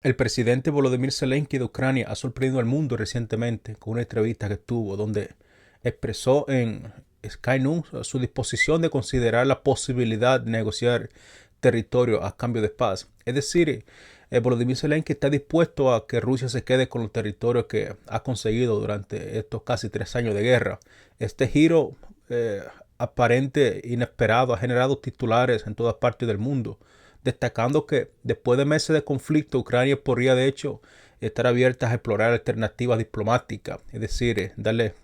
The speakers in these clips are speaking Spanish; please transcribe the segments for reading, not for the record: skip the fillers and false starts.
El presidente Volodymyr Zelensky de Ucrania ha sorprendido al mundo recientemente con una entrevista que tuvo donde expresó en Sky News su disposición de considerar la posibilidad de negociar territorio a cambio de paz. Es decir, Volodymyr Zelensky está dispuesto a que Rusia se quede con los territorios que ha conseguido durante estos casi 3 años de guerra. Este giro aparente inesperado ha generado titulares en todas partes del mundo, destacando que después de meses de conflicto, Ucrania podría de hecho estar abierta a explorar alternativas diplomáticas, es decir, darle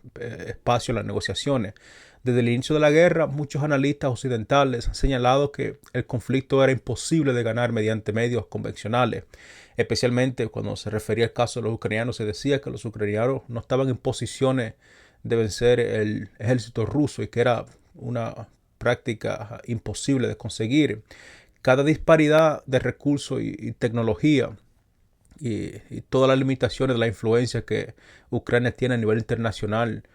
espacio a las negociaciones. Desde el inicio de la guerra, muchos analistas occidentales han señalado que el conflicto era imposible de ganar mediante medios convencionales. Especialmente cuando se refería al caso de los ucranianos, se decía que los ucranianos no estaban en posiciones de vencer el ejército ruso y que era una práctica imposible de conseguir. Cada disparidad de recursos y tecnología y todas las limitaciones de la influencia que Ucrania tiene a nivel internacional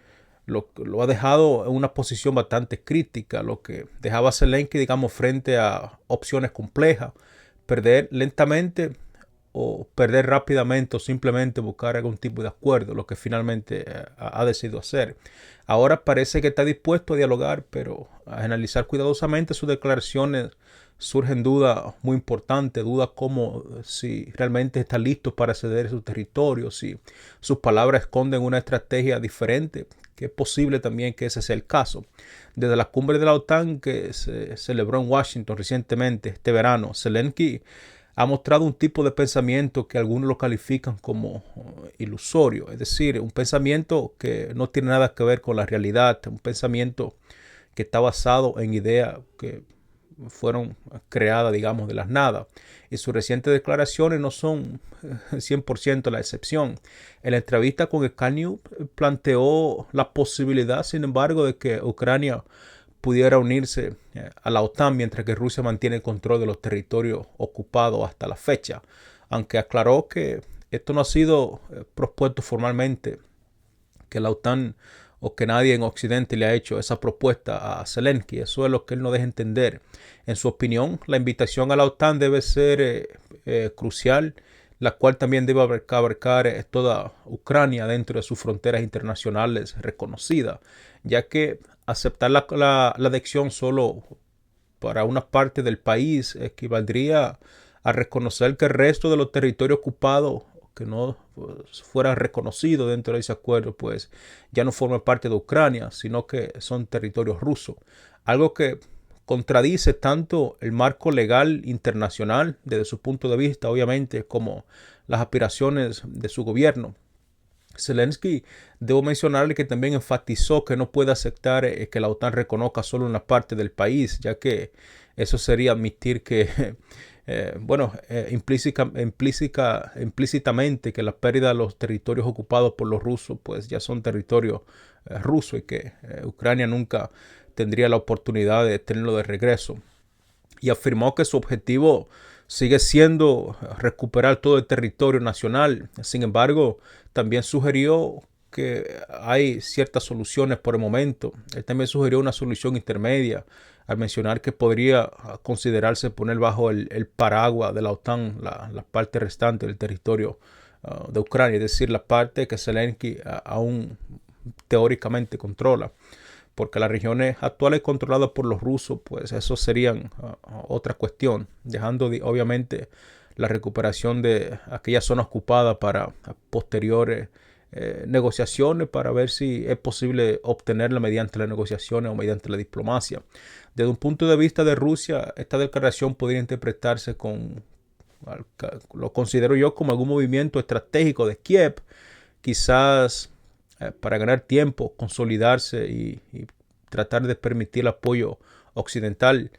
lo ha dejado en una posición bastante crítica, lo que dejaba a Zelensky, digamos, frente a opciones complejas: perder lentamente o perder rápidamente, o simplemente buscar algún tipo de acuerdo, lo que finalmente ha decidido hacer. Ahora parece que está dispuesto a dialogar, pero a analizar cuidadosamente sus declaraciones surgen dudas muy importantes, dudas como si realmente está listo para ceder su territorio, si sus palabras esconden una estrategia diferente, que es posible también que ese sea el caso. Desde la cumbre de la OTAN que se celebró en Washington recientemente, este verano, Zelensky ha mostrado un tipo de pensamiento que algunos lo califican como ilusorio, es decir, un pensamiento que no tiene nada que ver con la realidad, un pensamiento que está basado en ideas que fueron creadas, digamos, de las nada. Y sus recientes declaraciones no son 100% la excepción. En la entrevista con Sky News planteó la posibilidad, sin embargo, de que Ucrania pudiera unirse a la OTAN mientras que Rusia mantiene el control de los territorios ocupados hasta la fecha, aunque aclaró que esto no ha sido propuesto formalmente, que la OTAN o que nadie en Occidente le ha hecho esa propuesta a Zelensky. Eso es lo que él no deja entender. En su opinión, la invitación a la OTAN debe ser crucial, la cual también debe abarcar toda Ucrania dentro de sus fronteras internacionales reconocidas, ya que aceptar la adhesión solo para una parte del país equivaldría a reconocer que el resto de los territorios ocupados que no fueran reconocidos dentro de ese acuerdo, pues ya no forman parte de Ucrania, sino que son territorios rusos. Algo que contradice tanto el marco legal internacional desde su punto de vista, obviamente, como las aspiraciones de su gobierno. Zelensky, debo mencionarle que también enfatizó que no puede aceptar que la OTAN reconozca solo una parte del país, ya que eso sería admitir que, implícitamente que la pérdida de los territorios ocupados por los rusos, pues ya son territorios rusos y que Ucrania nunca tendría la oportunidad de tenerlo de regreso. Y afirmó que su objetivo sigue siendo recuperar todo el territorio nacional. Sin embargo, también sugirió que hay ciertas soluciones por el momento. Él también sugirió una solución intermedia al mencionar que podría considerarse poner bajo el paraguas de la OTAN la parte restante del territorio de Ucrania, es decir, la parte que Zelensky aún teóricamente controla, porque las regiones actuales controladas por los rusos, pues eso serían otra cuestión, dejando obviamente la recuperación de aquella zona ocupada para posteriores negociaciones, para ver si es posible obtenerla mediante las negociaciones o mediante la diplomacia. Desde un punto de vista de Rusia, esta declaración podría interpretarse lo considero yo como algún movimiento estratégico de Kiev, quizás para ganar tiempo, consolidarse y tratar de permitir el apoyo occidental,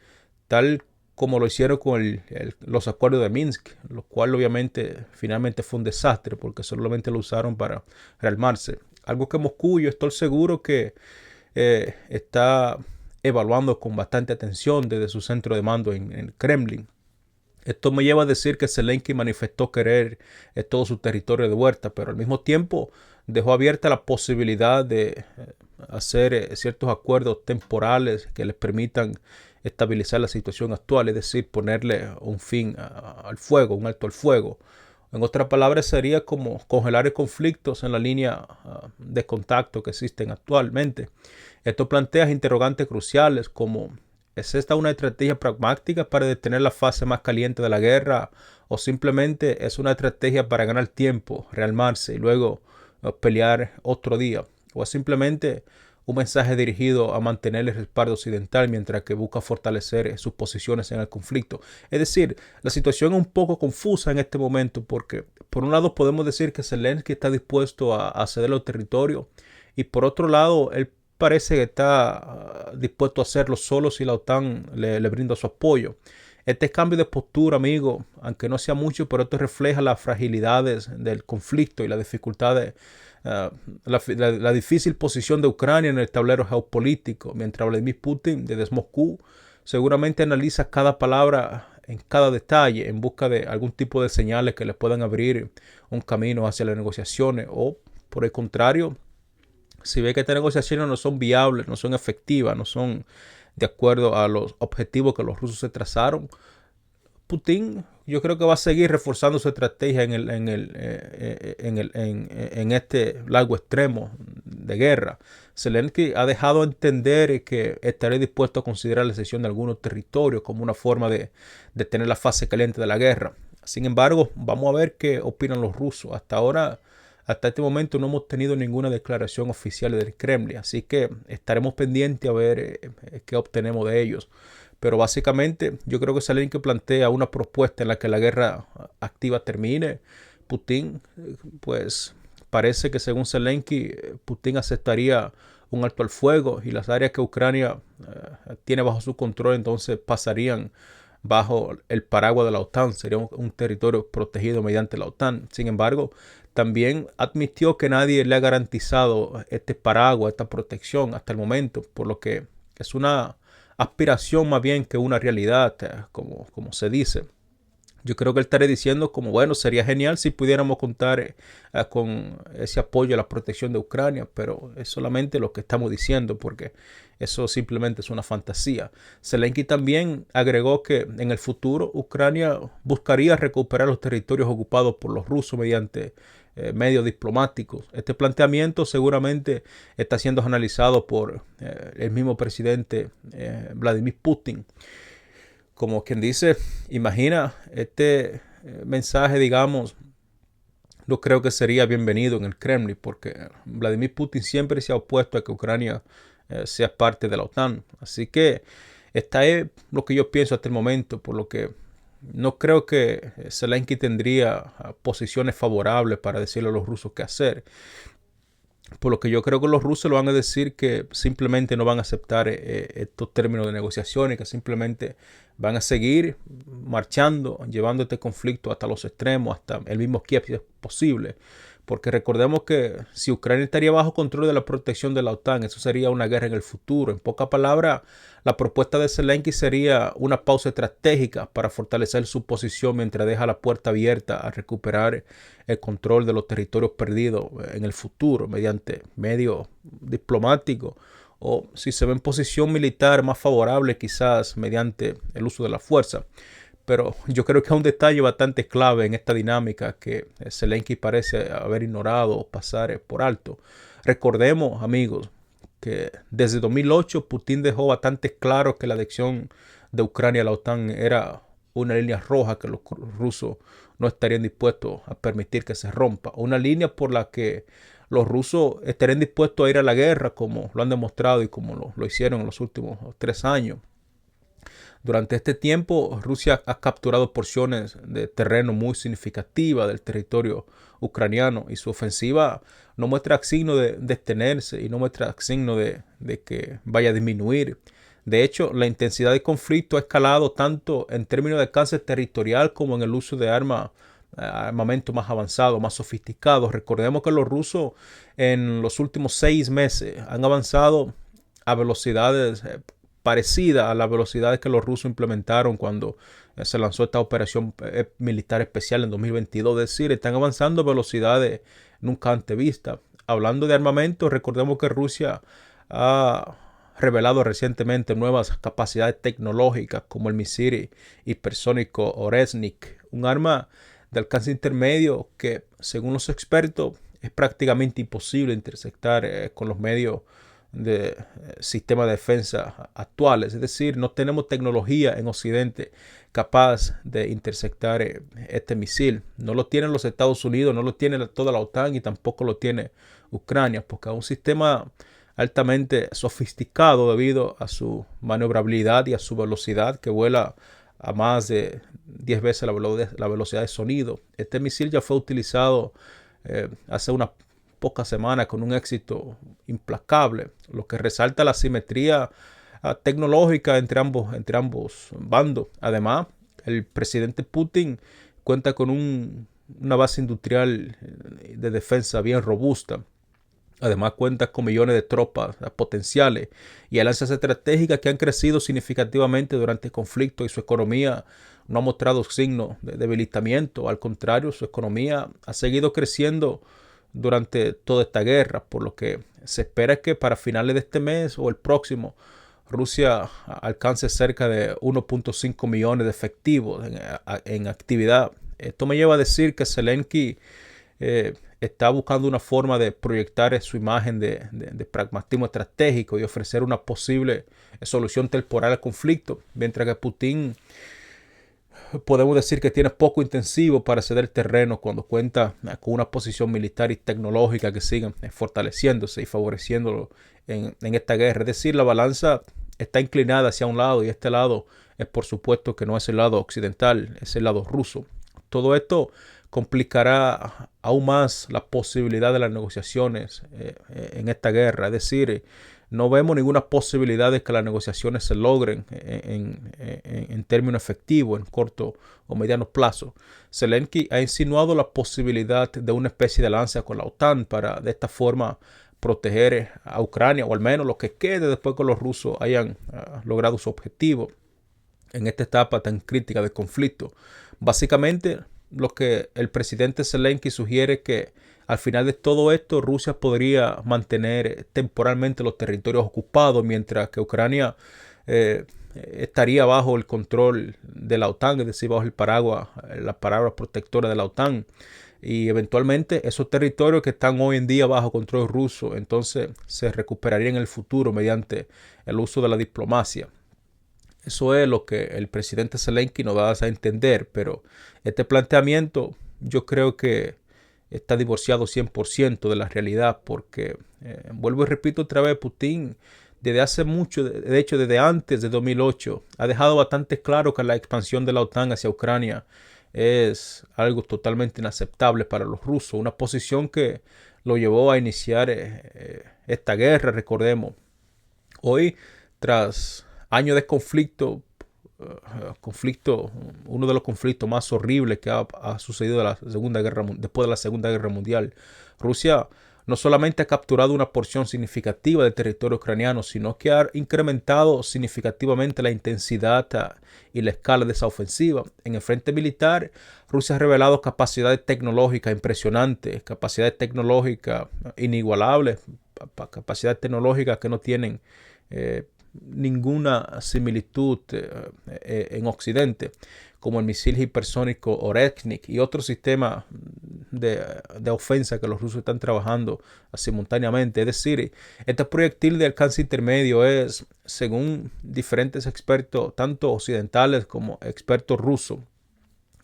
tal como lo hicieron con los acuerdos de Minsk, lo cual obviamente finalmente fue un desastre porque solamente lo usaron para rearmarse. Algo que Moscú, yo estoy seguro que está evaluando con bastante atención desde su centro de mando en Kremlin. Esto me lleva a decir que Zelensky manifestó querer todo su territorio de vuelta, pero al mismo tiempo dejó abierta la posibilidad de hacer ciertos acuerdos temporales que les permitan estabilizar la situación actual, es decir, ponerle un fin al fuego, un alto al fuego, En otras palabras, sería como congelar el conflictos en la línea de contacto que existen actualmente. Esto plantea interrogantes cruciales como ¿es esta una estrategia pragmática para detener la fase más caliente de la guerra o simplemente es una estrategia para ganar tiempo, rearmarse y luego pelear otro día? ¿O es simplemente un mensaje dirigido a mantener el respaldo occidental mientras que busca fortalecer sus posiciones en el conflicto? Es decir, la situación es un poco confusa en este momento porque por un lado podemos decir que Zelensky está dispuesto a ceder los territorios y por otro lado él parece que está dispuesto a hacerlo solo si la OTAN le brinda su apoyo. Este cambio de postura, amigo, aunque no sea mucho, pero esto refleja las fragilidades del conflicto y las dificultades, la difícil posición de Ucrania en el tablero geopolítico, mientras Vladimir Putin desde Moscú seguramente analiza cada palabra en cada detalle en busca de algún tipo de señales que le puedan abrir un camino hacia las negociaciones o, por el contrario, si ve que estas negociaciones no son viables, no son efectivas, no son de acuerdo a los objetivos que los rusos se trazaron, Putin yo creo que va a seguir reforzando su estrategia en este largo extremo de guerra. Zelensky ha dejado entender que estaría dispuesto a considerar la cesión de algunos territorios como una forma de detener la fase caliente de la guerra. Sin embargo, vamos a ver qué opinan los rusos. Hasta este momento no hemos tenido ninguna declaración oficial del Kremlin, así que estaremos pendientes a ver qué obtenemos de ellos. Pero básicamente yo creo que Zelensky plantea una propuesta en la que la guerra activa termine. Putin, pues parece que según Zelensky, Putin aceptaría un alto al fuego y las áreas que Ucrania tiene bajo su control entonces pasarían bajo el paraguas de la OTAN, sería un territorio protegido mediante la OTAN. Sin embargo, también admitió que nadie le ha garantizado este paraguas, esta protección hasta el momento, por lo que es una aspiración más bien que una realidad, como se dice. Yo creo que él estaría diciendo como, bueno, sería genial si pudiéramos contar con ese apoyo a la protección de Ucrania, pero es solamente lo que estamos diciendo porque eso simplemente es una fantasía. Zelensky también agregó que en el futuro Ucrania buscaría recuperar los territorios ocupados por los rusos mediante medios diplomáticos. Este planteamiento seguramente está siendo analizado por el mismo presidente Vladimir Putin. Como quien dice, imagina este mensaje, digamos, no creo que sería bienvenido en el Kremlin, porque Vladimir Putin siempre se ha opuesto a que Ucrania sea parte de la OTAN. Así que esta es lo que yo pienso hasta el momento, por lo que no creo que Zelensky tendría posiciones favorables para decirle a los rusos qué hacer. Por lo que yo creo que los rusos lo van a decir que simplemente no van a aceptar estos términos de negociaciones, que simplemente van a seguir marchando, llevando este conflicto hasta los extremos, hasta el mismo Kiev si es posible. Porque recordemos que si Ucrania estaría bajo control de la protección de la OTAN, eso sería una guerra en el futuro. En pocas palabras, la propuesta de Zelensky sería una pausa estratégica para fortalecer su posición mientras deja la puerta abierta a recuperar el control de los territorios perdidos en el futuro mediante medios diplomáticos o si se ve en posición militar más favorable quizás mediante el uso de la fuerza. Pero yo creo que hay un detalle bastante clave en esta dinámica que Zelensky parece haber ignorado o pasar por alto. Recordemos, amigos, que desde 2008 Putin dejó bastante claro que la adhesión de Ucrania a la OTAN era una línea roja que los rusos no estarían dispuestos a permitir que se rompa. Una línea por la que los rusos estarían dispuestos a ir a la guerra como lo han demostrado y como lo hicieron en los últimos 3 años. Durante este tiempo, Rusia ha capturado porciones de terreno muy significativas del territorio ucraniano y su ofensiva no muestra signo de detenerse y no muestra signo de que vaya a disminuir. De hecho, la intensidad del conflicto ha escalado tanto en términos de alcance territorial como en el uso de armamento más avanzado, más sofisticado. Recordemos que los rusos en los últimos 6 meses han avanzado a velocidades parecida a las velocidades que los rusos implementaron cuando se lanzó esta operación militar especial en 2022. Es decir, están avanzando a velocidades nunca antes vistas. Hablando de armamento, recordemos que Rusia ha revelado recientemente nuevas capacidades tecnológicas como el misil hipersónico Oresnik, un arma de alcance intermedio que, según los expertos, es prácticamente imposible interceptar con los medios de sistema de defensa actuales. Es decir, no tenemos tecnología en Occidente capaz de interceptar este misil. No lo tienen los Estados Unidos, no lo tiene toda la OTAN y tampoco lo tiene Ucrania, porque es un sistema altamente sofisticado debido a su maniobrabilidad y a su velocidad, que vuela a más de 10 veces la velocidad de sonido. Este misil ya fue utilizado hace unas pocas semanas con un éxito implacable, lo que resalta la simetría tecnológica entre ambos bandos. Además, el presidente Putin cuenta con una base industrial de defensa bien robusta. Además cuenta con millones de tropas potenciales y alianzas estratégicas que han crecido significativamente durante el conflicto, y su economía no ha mostrado signos de debilitamiento. Al contrario, su economía ha seguido creciendo durante toda esta guerra, por lo que se espera que para finales de este mes o el próximo Rusia alcance cerca de 1.5 millones de efectivos en actividad. Esto me lleva a decir que Zelensky está buscando una forma de proyectar su imagen de pragmatismo estratégico y ofrecer una posible solución temporal al conflicto, mientras que Putin podemos decir que tiene poco intensivo para ceder terreno cuando cuenta con una posición militar y tecnológica que siguen fortaleciéndose y favoreciéndolo en esta guerra. Es decir, la balanza está inclinada hacia un lado, y este lado es, por supuesto, que no es el lado occidental, es el lado ruso. Todo esto complicará aún más la posibilidad de las negociaciones en esta guerra. Es decir, no vemos ninguna posibilidad de que las negociaciones se logren en términos efectivos, en corto o mediano plazo. Zelensky ha insinuado la posibilidad de una especie de alianza con la OTAN para de esta forma proteger a Ucrania, o al menos lo que quede después que los rusos hayan logrado su objetivo en esta etapa tan crítica del conflicto. Básicamente, lo que el presidente Zelensky sugiere que al final de todo esto Rusia podría mantener temporalmente los territorios ocupados, mientras que Ucrania estaría bajo el control de la OTAN, es decir, bajo la paraguas protectora de la OTAN. Y eventualmente esos territorios que están hoy en día bajo control ruso, entonces se recuperarían en el futuro mediante el uso de la diplomacia. Eso es lo que el presidente Zelensky nos da a entender, pero este planteamiento yo creo que está divorciado 100% de la realidad, porque, vuelvo y repito otra vez, Putin desde hace mucho, de hecho desde antes de 2008, ha dejado bastante claro que la expansión de la OTAN hacia Ucrania es algo totalmente inaceptable para los rusos, una posición que lo llevó a iniciar esta guerra. Recordemos, hoy, tras años de conflicto, uno de los conflictos más horribles que ha sucedido después de la Segunda Guerra Mundial, Rusia no solamente ha capturado una porción significativa del territorio ucraniano, sino que ha incrementado significativamente la intensidad y la escala de esa ofensiva. En el frente militar, Rusia ha revelado capacidades tecnológicas impresionantes, capacidades tecnológicas inigualables, capacidades tecnológicas que no tienen ninguna similitud en Occidente, como el misil hipersónico Oresnik y otros sistemas de ofensa que los rusos están trabajando simultáneamente. Es decir, este proyectil de alcance intermedio es, según diferentes expertos, tanto occidentales como expertos rusos,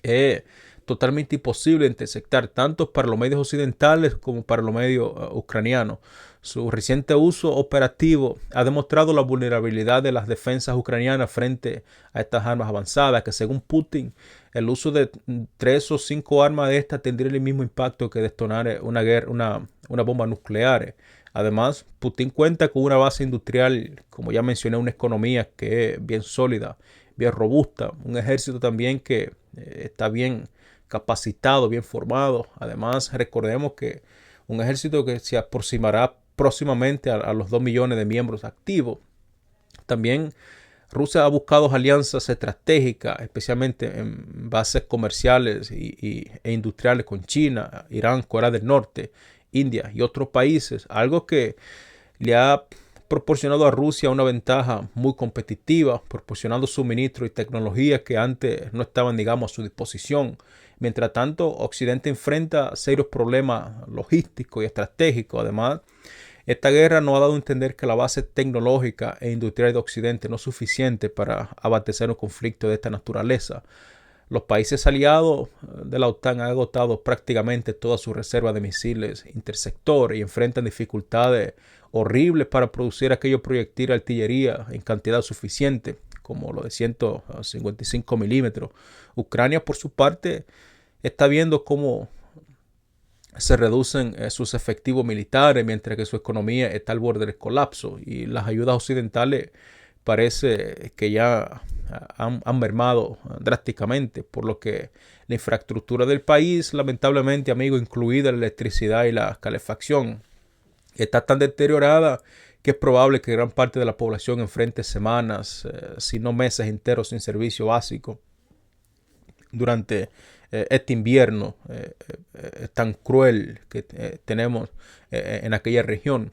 es totalmente imposible interceptar tanto para los medios occidentales como para los medios ucranianos. Su reciente uso operativo ha demostrado la vulnerabilidad de las defensas ucranianas frente a estas armas avanzadas, que según Putin, el uso de 3 o 5 armas de estas tendría el mismo impacto que detonar una bomba nuclear. Además, Putin cuenta con una base industrial, como ya mencioné, una economía que es bien sólida, bien robusta, un ejército también que está bien capacitado, bien formado. Además, recordemos que un ejército que se aproximará próximamente a los 2 millones de miembros activos. También Rusia ha buscado alianzas estratégicas, especialmente en bases comerciales e industriales con China, Irán, Corea del Norte, India y otros países, algo que le ha proporcionado a Rusia una ventaja muy competitiva, proporcionando suministros y tecnologías que antes no estaban, digamos, a su disposición. Mientras tanto, Occidente enfrenta serios problemas logísticos y estratégicos. Además, esta guerra nos ha dado a entender que la base tecnológica e industrial de Occidente no es suficiente para abastecer un conflicto de esta naturaleza. Los países aliados de la OTAN han agotado prácticamente toda su reserva de misiles interceptor y enfrentan dificultades horribles para producir aquellos proyectiles de artillería en cantidad suficiente, como los de 155 milímetros. Ucrania, por su parte, está viendo cómo se reducen sus efectivos militares mientras que su economía está al borde del colapso y las ayudas occidentales parece que ya han mermado drásticamente, por lo que la infraestructura del país, lamentablemente, amigo, incluida la electricidad y la calefacción, está tan deteriorada que es probable que gran parte de la población enfrente semanas, si no meses enteros sin servicio básico durante este invierno tan cruel que tenemos en aquella región.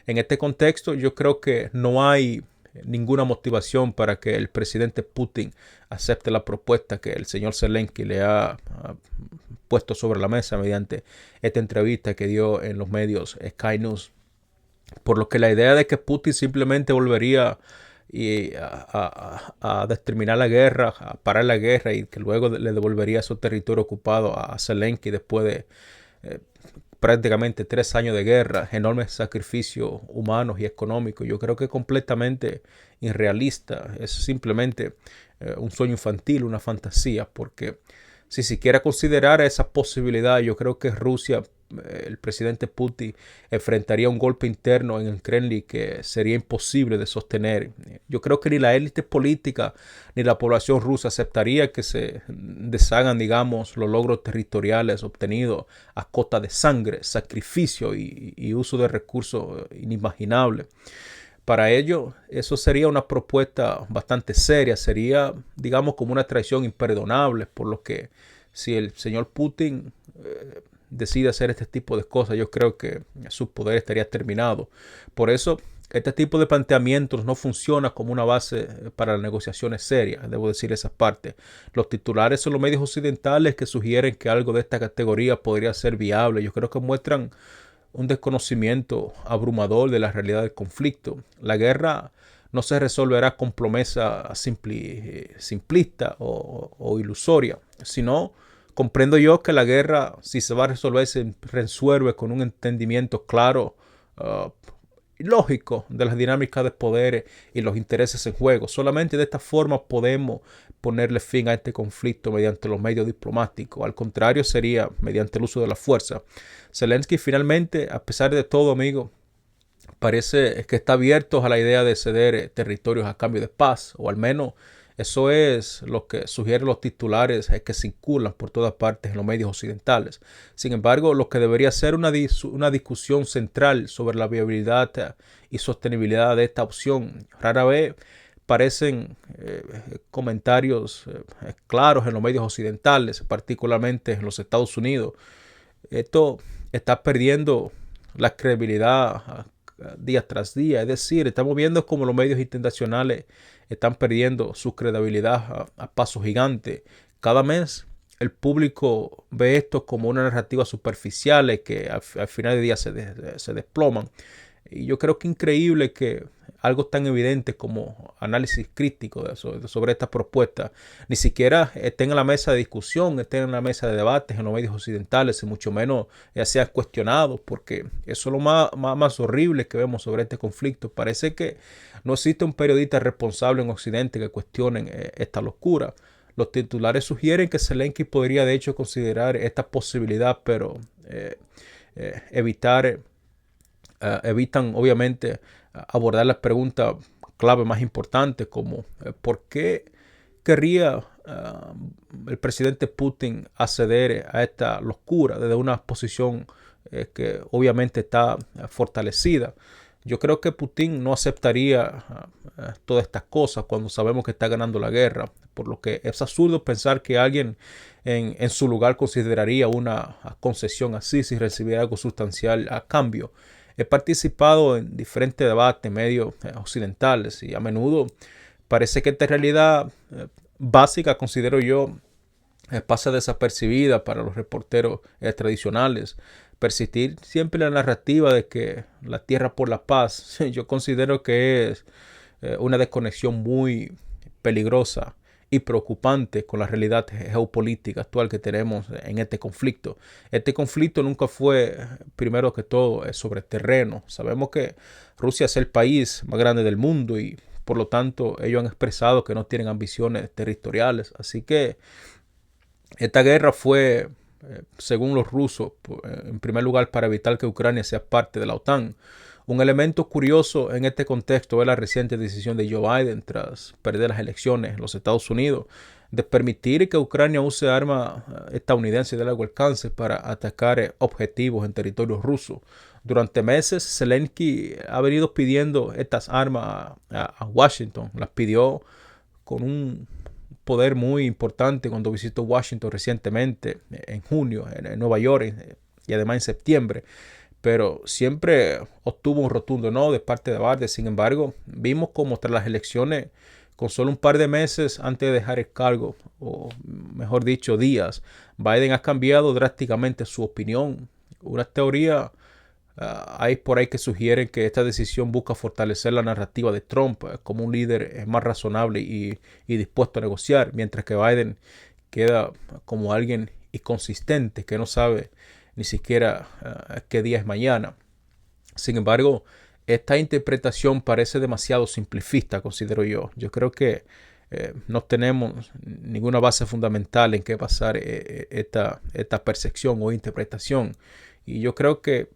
En este contexto, yo creo que no hay ninguna motivación para que el presidente Putin acepte la propuesta que el señor Zelensky le ha puesto sobre la mesa mediante esta entrevista que dio en los medios Sky News. Por lo que la idea de que Putin simplemente volvería a determinar la guerra, a parar la guerra y que luego le devolvería esos territorios ocupados a Zelensky después de prácticamente 3 años de guerra, enormes sacrificios humanos y económicos. Yo creo que es completamente irrealista. Es simplemente un sueño infantil, una fantasía, porque si siquiera considerara esa posibilidad, yo creo que Rusia, el presidente Putin, enfrentaría un golpe interno en el Kremlin que sería imposible de sostener. Yo creo que ni la élite política ni la población rusa aceptaría que se deshagan, digamos, los logros territoriales obtenidos a costa de sangre, sacrificio y uso de recursos inimaginables. Para ello, eso sería una propuesta bastante seria, sería, digamos, como una traición imperdonable, por lo que si el señor Putin decide hacer este tipo de cosas, yo creo que su poder estaría terminado. Por eso, este tipo de planteamientos no funciona como una base para las negociaciones serias, debo decir esa parte. Los titulares son los medios occidentales que sugieren que algo de esta categoría podría ser viable. Yo creo que muestran un desconocimiento abrumador de la realidad del conflicto. La guerra no se resolverá con promesa simplista o ilusoria, sino comprendo yo que la guerra, si se va a resolver, se resuelve con un entendimiento claro y lógico de las dinámicas de poder y los intereses en juego. Solamente de esta forma podemos ponerle fin a este conflicto mediante los medios diplomáticos. Al contrario, sería mediante el uso de la fuerza. Zelensky finalmente, a pesar de todo, amigo, parece que está abierto a la idea de ceder territorios a cambio de paz, o al menos eso es lo que sugieren los titulares que circulan por todas partes en los medios occidentales. Sin embargo, lo que debería ser una discusión central sobre la viabilidad y sostenibilidad de esta opción, rara vez parecen comentarios claros en los medios occidentales, particularmente en los Estados Unidos. Esto está perdiendo la credibilidad día tras día. Es decir, estamos viendo como los medios internacionales están perdiendo su credibilidad a paso gigante. Cada mes el público ve esto como una narrativa superficial que al final del día se desploman. Y yo creo que es increíble que algo tan evidente como análisis crítico sobre esta propuesta ni siquiera estén en la mesa de discusión, estén en la mesa de debates en los medios occidentales y mucho menos sean cuestionados, porque eso es lo más horrible que vemos sobre este conflicto. Parece que no existe un periodista responsable en Occidente que cuestionen esta locura. Los titulares sugieren que Zelensky podría de hecho considerar esta posibilidad, pero evitan obviamente abordar las preguntas clave más importantes como ¿por qué querría el presidente Putin acceder a esta locura desde una posición que obviamente está fortalecida? Yo creo que Putin no aceptaría todas estas cosas cuando sabemos que está ganando la guerra, por lo que es absurdo pensar que alguien en su lugar consideraría una concesión así si recibiera algo sustancial a cambio. He participado en diferentes debates en medios occidentales y a menudo parece que esta realidad básica, considero yo, pasa desapercibida para los reporteros tradicionales. Persistir siempre la narrativa de que la tierra por la paz, yo considero que es una desconexión muy peligrosa y preocupante con la realidad geopolítica actual que tenemos en este conflicto. Este conflicto nunca fue, primero que todo, sobre terreno. Sabemos que Rusia es el país más grande del mundo y por lo tanto ellos han expresado que no tienen ambiciones territoriales. Así que esta guerra fue, según los rusos, en primer lugar para evitar que Ucrania sea parte de la OTAN. Un elemento curioso en este contexto es la reciente decisión de Joe Biden, tras perder las elecciones en los Estados Unidos, de permitir que Ucrania use armas estadounidenses de largo alcance para atacar objetivos en territorio ruso. Durante meses, Zelensky ha venido pidiendo estas armas a Washington. Las pidió con un poder muy importante cuando visitó Washington recientemente, en junio, en Nueva York, y además en septiembre. Pero siempre obtuvo un rotundo no de parte de Biden. Sin embargo, vimos como tras las elecciones, con solo un par de meses antes de dejar el cargo, o mejor dicho, días, Biden ha cambiado drásticamente su opinión. Una teoría hay por ahí que sugieren que esta decisión busca fortalecer la narrativa de Trump como un líder más razonable y dispuesto a negociar, mientras que Biden queda como alguien inconsistente que no sabe ni siquiera qué día es mañana. Sin embargo, esta interpretación parece demasiado simplista, considero yo. Yo creo que no tenemos ninguna base fundamental en qué basar esta percepción o interpretación. Y yo creo que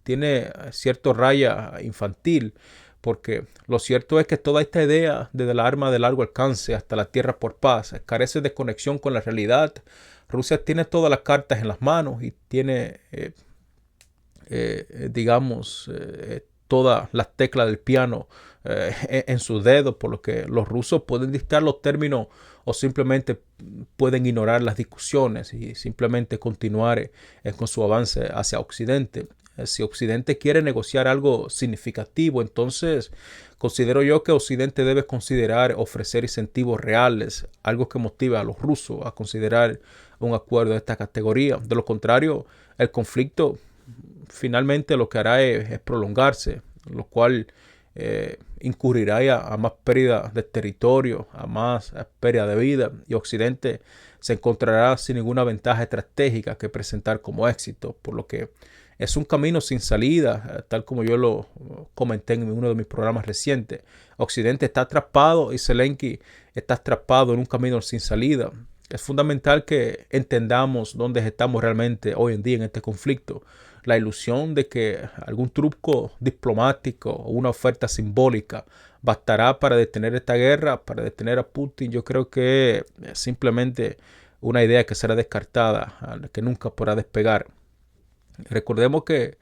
tiene cierto raya infantil, porque lo cierto es que toda esta idea desde el arma de largo alcance hasta la tierra por paz carece de conexión con la realidad. Rusia tiene todas las cartas en las manos y tiene, digamos, todas las teclas del piano en sus dedos, por lo que los rusos pueden dictar los términos o simplemente pueden ignorar las discusiones y simplemente continuar con su avance hacia Occidente. Si Occidente quiere negociar algo significativo, entonces considero yo que Occidente debe considerar ofrecer incentivos reales, algo que motive a los rusos a considerar un acuerdo de esta categoría. De lo contrario, el conflicto finalmente lo que hará es prolongarse, lo cual incurrirá a más pérdida de territorio, a más pérdida de vida, y Occidente se encontrará sin ninguna ventaja estratégica que presentar como éxito, por lo que es un camino sin salida, tal como yo lo comenté en uno de mis programas recientes. Occidente está atrapado y Zelensky está atrapado en un camino sin salida. Es fundamental que entendamos dónde estamos realmente hoy en día en este conflicto. La ilusión de que algún truco diplomático o una oferta simbólica bastará para detener esta guerra, para detener a Putin, yo creo que es simplemente una idea que será descartada, que nunca podrá despegar. Recordemos que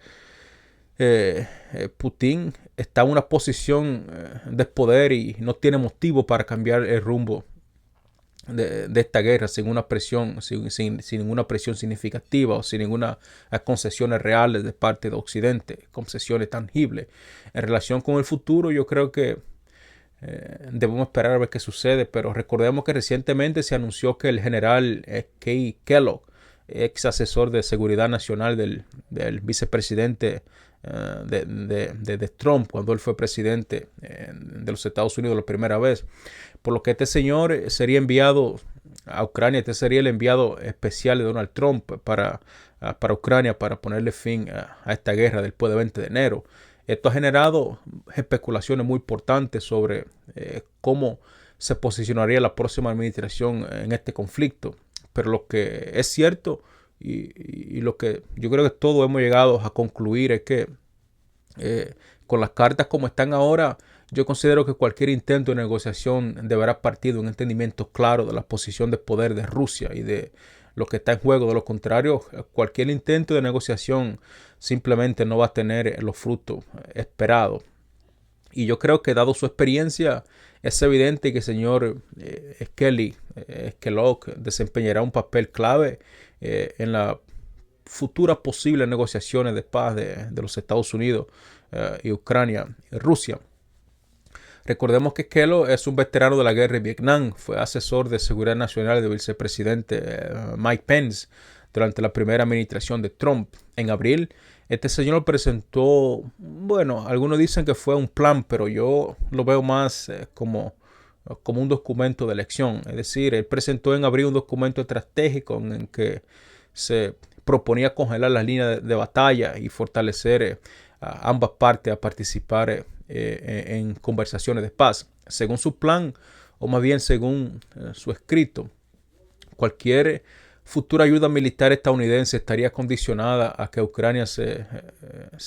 Putin está en una posición de poder y no tiene motivo para cambiar el rumbo de esta guerra sin una presión, sin ninguna presión significativa o sin ninguna concesiones reales de parte de Occidente, concesiones tangibles. En relación con el futuro, yo creo que debemos esperar a ver qué sucede, pero recordemos que recientemente se anunció que el general Kay Kellogg, ex asesor de seguridad nacional del vicepresidente de Trump cuando él fue presidente de los Estados Unidos la primera vez, por lo que este señor sería enviado a Ucrania. Este sería el enviado especial de Donald Trump para Ucrania, para ponerle fin a esta guerra después del 20 de enero. Esto ha generado especulaciones muy importantes sobre cómo se posicionaría la próxima administración en este conflicto. Pero lo que es cierto y lo que yo creo que todos hemos llegado a concluir es que con las cartas como están ahora, yo considero que cualquier intento de negociación deberá partir de un entendimiento claro de la posición de poder de Rusia y de lo que está en juego. De lo contrario, cualquier intento de negociación simplemente no va a tener los frutos esperados. Y yo creo que dado su experiencia, es evidente que el señor Kellogg desempeñará un papel clave en las futuras posibles negociaciones de paz de los Estados Unidos y Ucrania y Rusia. Recordemos que Kellogg es un veterano de la guerra de Vietnam, fue asesor de seguridad nacional del vicepresidente Mike Pence durante la primera administración de Trump. En abril, este señor presentó, bueno, algunos dicen que fue un plan, pero yo lo veo más como un documento de elección. Es decir, él presentó en abril un documento estratégico en el que se proponía congelar las líneas de batalla y fortalecer a ambas partes a participar en conversaciones de paz. Según su plan, o más bien según su escrito, cualquier futura ayuda militar estadounidense estaría condicionada a que Ucrania se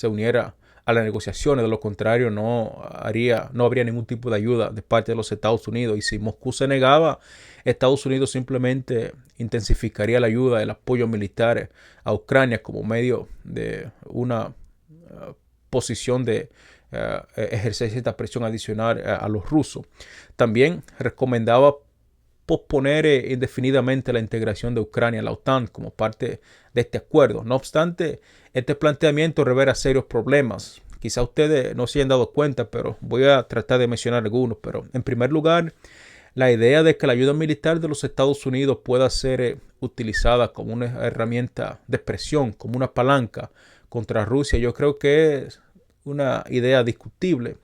uniera a las negociaciones. De lo contrario, no habría ningún tipo de ayuda de parte de los Estados Unidos. Y si Moscú se negaba, Estados Unidos simplemente intensificaría la ayuda, el apoyo militar a Ucrania como medio de una posición de ejercer esta presión adicional a los rusos. También recomendaba posponer indefinidamente la integración de Ucrania en la OTAN como parte de este acuerdo. No obstante, este planteamiento revela serios problemas. Quizá ustedes no se hayan dado cuenta, pero voy a tratar de mencionar algunos. Pero en primer lugar, la idea de que la ayuda militar de los Estados Unidos pueda ser utilizada como una herramienta de presión, como una palanca contra Rusia, yo creo que es una idea discutible,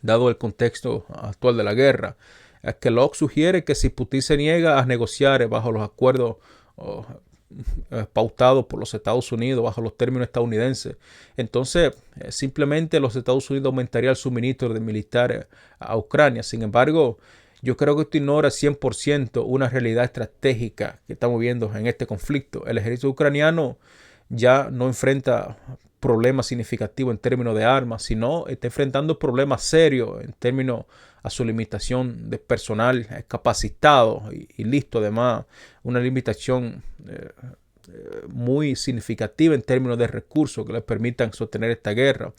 dado el contexto actual de la guerra. Kellogg sugiere que si Putin se niega a negociar bajo los acuerdos pautados por los Estados Unidos, bajo los términos estadounidenses, entonces simplemente los Estados Unidos aumentarían el suministro de militares a Ucrania. Sin embargo, yo creo que esto ignora 100% una realidad estratégica que estamos viendo en este conflicto. El ejército ucraniano ya no enfrenta problemas significativos en términos de armas, sino está enfrentando problemas serios en términos a su limitación de personal capacitado y listo. Además, una limitación muy significativa en términos de recursos que les permitan sostener esta guerra.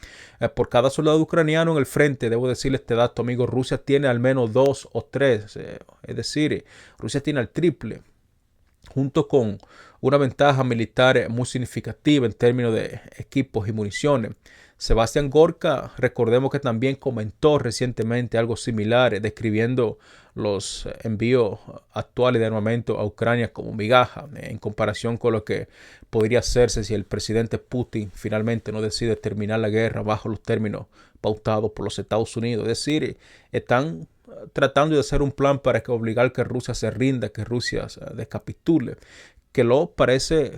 Por cada soldado ucraniano en el frente, debo decirle este dato, amigo, Rusia tiene al menos 2 o 3. Es decir, Rusia tiene el triple, junto con una ventaja militar muy significativa en términos de equipos y municiones. Sebastián Gorka, recordemos que también comentó recientemente algo similar, describiendo los envíos actuales de armamento a Ucrania como migaja, en comparación con lo que podría hacerse si el presidente Putin finalmente no decide terminar la guerra bajo los términos pautados por los Estados Unidos. Es decir, están tratando de hacer un plan para obligar que Rusia se rinda, que Rusia descapitule. Que lo parece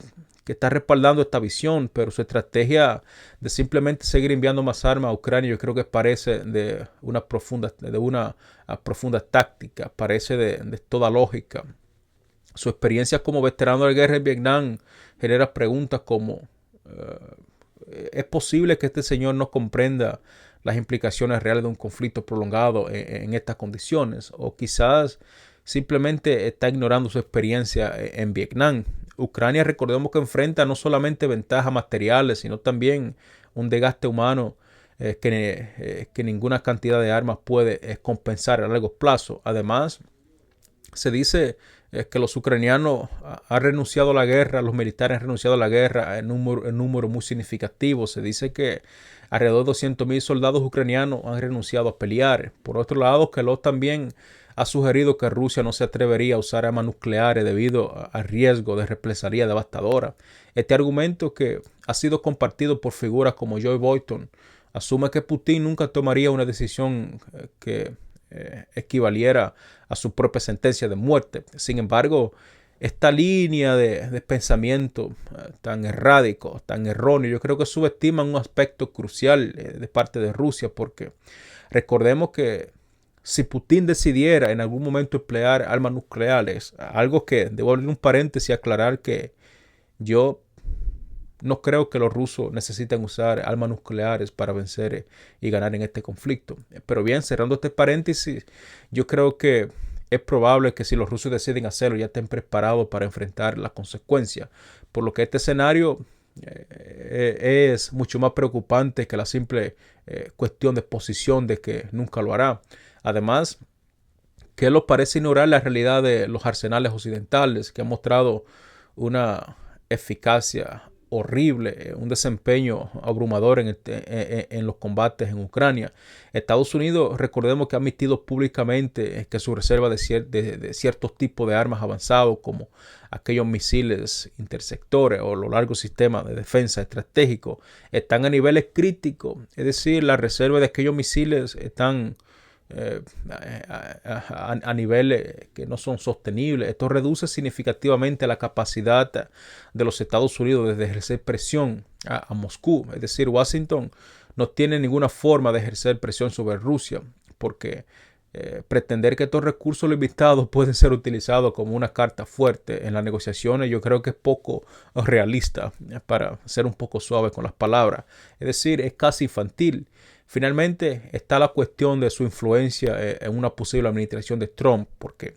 que está respaldando esta visión, pero su estrategia de simplemente seguir enviando más armas a Ucrania, yo creo que parece de una profunda táctica, parece de toda lógica. Su experiencia como veterano de la guerra en Vietnam genera preguntas como ¿es posible que este señor no comprenda las implicaciones reales de un conflicto prolongado en estas condiciones? O quizás simplemente está ignorando su experiencia en Vietnam. Ucrania, recordemos que enfrenta no solamente ventajas materiales, sino también un desgaste humano que ninguna cantidad de armas puede compensar a largo plazo. Además, se dice que los ucranianos han renunciado a la guerra, los militares han renunciado a la guerra en número muy significativo. Se dice que alrededor de 200,000 soldados ucranianos han renunciado a pelear. Por otro lado, Kellogg también ha sugerido que Rusia no se atrevería a usar armas nucleares debido al riesgo de represalia devastadora. Este argumento, que ha sido compartido por figuras como Joe Biden, asume que Putin nunca tomaría una decisión que equivaliera a su propia sentencia de muerte. Sin embargo, esta línea de pensamiento tan errático, tan erróneo, yo creo que subestima un aspecto crucial de parte de Rusia, porque recordemos que si Putin decidiera en algún momento emplear armas nucleares, algo que debo abrir un paréntesis y aclarar que yo no creo que los rusos necesiten usar armas nucleares para vencer y ganar en este conflicto. Pero bien, cerrando este paréntesis, yo creo que es probable que si los rusos deciden hacerlo, ya estén preparados para enfrentar las consecuencias. Por lo que este escenario es mucho más preocupante que la simple cuestión de posición de que nunca lo hará. Además, que lo parece ignorar la realidad de los arsenales occidentales, que han mostrado una eficacia horrible, un desempeño abrumador en los combates en Ucrania. Estados Unidos, recordemos que ha admitido públicamente que su reserva de ciertos tipos de armas avanzados, como aquellos misiles interceptores o los largos sistemas de defensa estratégicos, están a niveles críticos. Es decir, la reserva de aquellos misiles están a niveles que no son sostenibles. Esto reduce significativamente la capacidad de los Estados Unidos de ejercer presión a Moscú. Es decir, Washington no tiene ninguna forma de ejercer presión sobre Rusia, porque pretender que estos recursos limitados pueden ser utilizados como una carta fuerte en las negociaciones, yo creo que es poco realista, para ser un poco suave con las palabras. Es decir, es casi infantil. Finalmente está la cuestión de su influencia en una posible administración de Trump, porque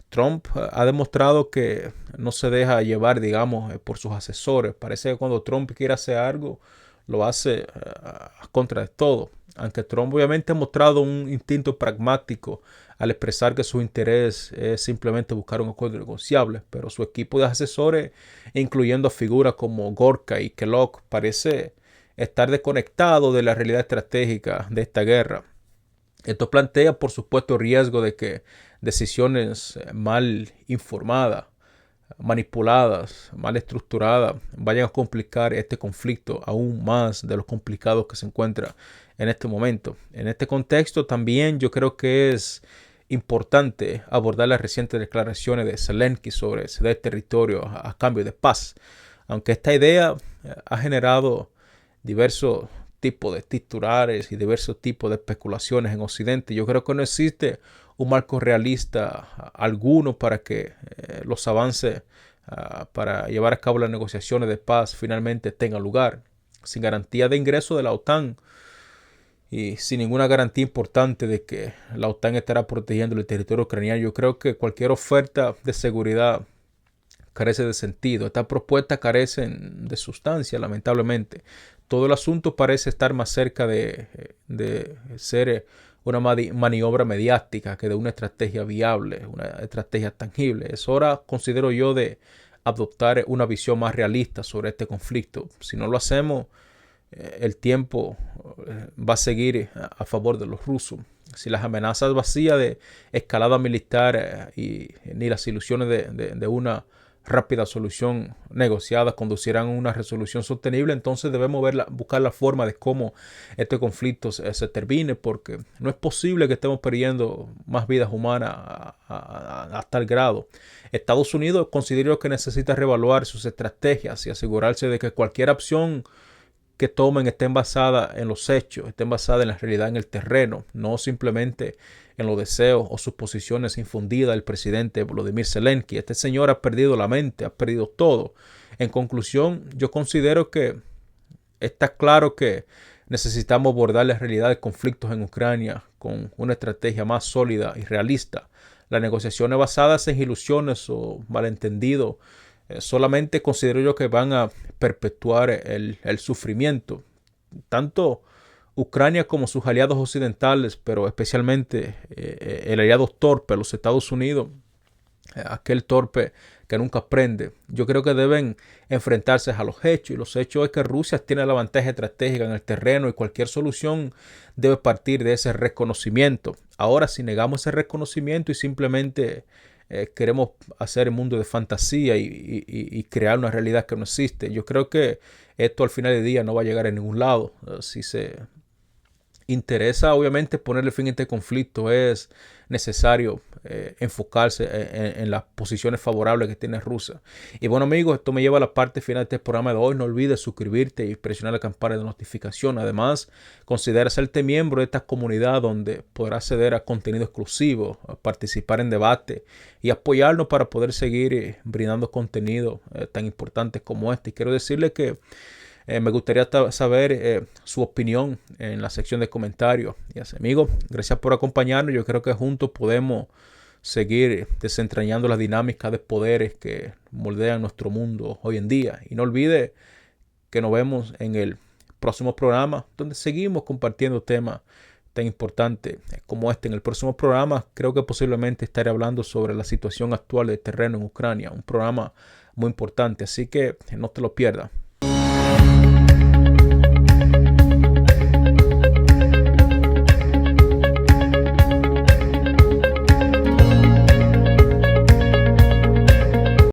Trump ha demostrado que no se deja llevar, digamos, por sus asesores. Parece que cuando Trump quiere hacer algo, lo hace a contra de todo. Aunque Trump obviamente ha mostrado un instinto pragmático al expresar que su interés es simplemente buscar un acuerdo negociable, pero su equipo de asesores, incluyendo figuras como Gorka y Kellogg, parece estar desconectado de la realidad estratégica de esta guerra. Esto plantea, por supuesto, el riesgo de que decisiones mal informadas, manipuladas, mal estructuradas, vayan a complicar este conflicto aún más de los complicados que se encuentra en este momento. En este contexto también yo creo que es importante abordar las recientes declaraciones de Zelensky sobre ceder territorio a cambio de paz. Aunque esta idea ha generado diversos tipos de titulares y diversos tipos de especulaciones en Occidente, yo creo que no existe un marco realista alguno para que los avances para llevar a cabo las negociaciones de paz finalmente tengan lugar. Sin garantía de ingreso de la OTAN y sin ninguna garantía importante de que la OTAN estará protegiendo el territorio ucraniano, yo creo que cualquier oferta de seguridad carece de sentido. Estas propuestas carecen de sustancia, lamentablemente. Todo el asunto parece estar más cerca de ser una maniobra mediática que de una estrategia viable, una estrategia tangible. Es hora, considero yo, de adoptar una visión más realista sobre este conflicto. Si no lo hacemos, el tiempo va a seguir a favor de los rusos. Si las amenazas vacías de escalada militar ni las ilusiones de una rápida solución negociada conducirán a una resolución sostenible, entonces debemos buscar la forma de cómo este conflicto se termine, porque no es posible que estemos perdiendo más vidas humanas a tal grado. Estados Unidos considero que necesita reevaluar sus estrategias y asegurarse de que cualquier opción que tomen estén basadas en los hechos, estén basadas en la realidad en el terreno, no simplemente en los deseos o suposiciones infundidas del presidente Volodymyr Zelensky. Este señor ha perdido la mente, ha perdido todo. En conclusión, yo considero que está claro que necesitamos abordar la realidad de conflictos en Ucrania con una estrategia más sólida y realista. Las negociaciones basadas en ilusiones o malentendidos solamente considero yo que van a perpetuar el sufrimiento. Tanto Ucrania como sus aliados occidentales, pero especialmente el aliado torpe, los Estados Unidos, aquel torpe que nunca aprende. Yo creo que deben enfrentarse a los hechos, y los hechos es que Rusia tiene la ventaja estratégica en el terreno y cualquier solución debe partir de ese reconocimiento. Ahora, si negamos ese reconocimiento y simplemente queremos hacer el mundo de fantasía y crear una realidad que no existe, yo creo que esto al final del día no va a llegar a ningún lado. Si se interesa obviamente ponerle fin a este conflicto, es necesario enfocarse en las posiciones favorables que tiene Rusia. Y bueno, amigos, esto me lleva a la parte final de este programa de hoy. No olvides suscribirte y presionar la campana de notificación. Además, considera hacerte miembro de esta comunidad donde podrás acceder a contenido exclusivo, a participar en debate y apoyarnos para poder seguir brindando contenido tan importante como este. Y quiero decirle que me gustaría saber su opinión en la sección de comentarios. Y así, amigos, gracias por acompañarnos. Yo creo que juntos podemos seguir desentrañando las dinámicas de poderes que moldean nuestro mundo hoy en día. Y no olvide que nos vemos en el próximo programa, donde seguimos compartiendo temas tan importantes como este. En el próximo programa creo que posiblemente estaré hablando sobre la situación actual del terreno en Ucrania, un programa muy importante, así que no te lo pierdas.